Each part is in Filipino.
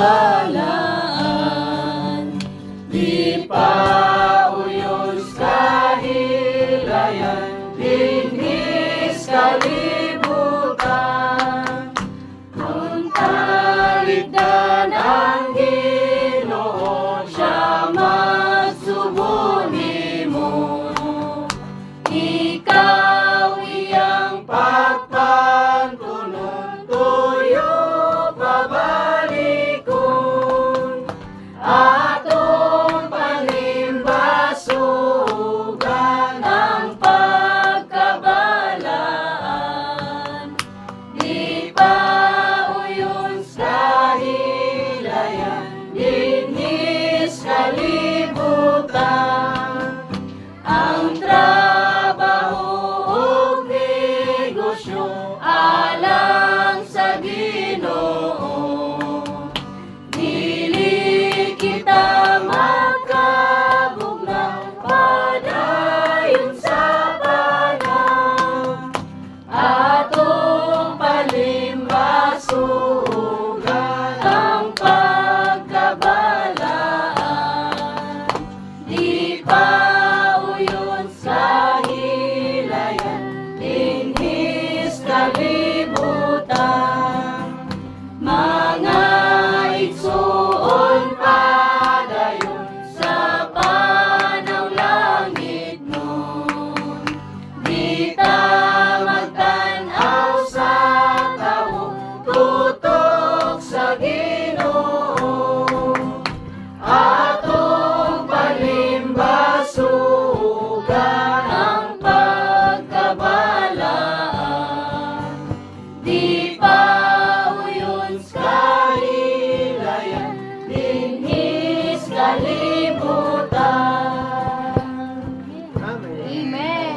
pagkabalaan. Di pauyos kahilayan, linis kalibutan. Ang talikdan ang Ginoo, siya magsubuni mo. Ikaw iyang pagpantunon, tuyo pabalikon. Atong panimbasugan ang pagkabalaan. Di pauyon sa hilayan, linis kalibutan. Ang trabaho o negosyo alang sa Ginoo. Dili kita makabugnaw, padayon sa panahon. Atong palimbasugan ang pagkabalaan. Di pauyon sa hilayan, linhis kalibutan. Mga igsuon padayon sa panaw langit nun. Di ta magtanaw sa tao, tutok sa Ginoo. Atong palimbasugan ang pagkabalaan. Di pauyon sa hilayan, linhis kalibutan. Amen.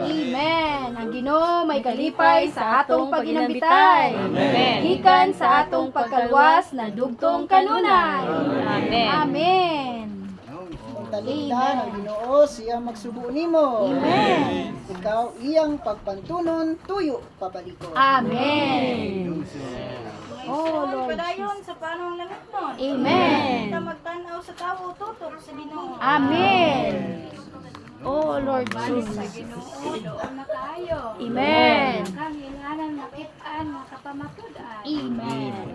Amen. Ang Ginoo may kalipay sa atong paginambitay. Amen. Gikan sa atong pagkaluwas na dugtong kanunay. Amen. Amen. Talikdan ang Ginoo, siya magsubo nimo. Amen. Ikaw iyang pagpantunon, tuyo pabalikon. Amen. Oh Lord. Padayon sa panong langit nun. Amen. Kita magtanaw sa tao, tutok sa Ginoo. Amen. Oh Lord Balik sa Jesus. Ginoo, doon na kayo. Amen. Kang hilangan makitaan, makapamatudan. Amen.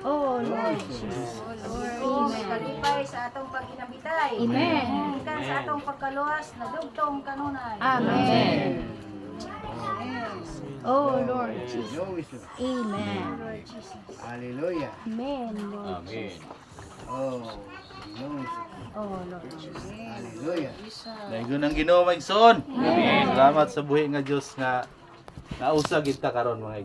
Oh Lord Jesus. Ginoo, may kalipay sa atong pagkinabitay. Amen. Ikan sa atong pagkaluwas na dugtong kanunay. Amen. Oh Lord Jesus. Amen. Hallelujah. Amen, Lord Jesus. Oh, Ginoo. Oh Lord Jesus. Hallelujah. Dayon ang Ginoo maigsoon. Salamat sa buhi nga Dios nga nausa gid ta karon mga igsoon.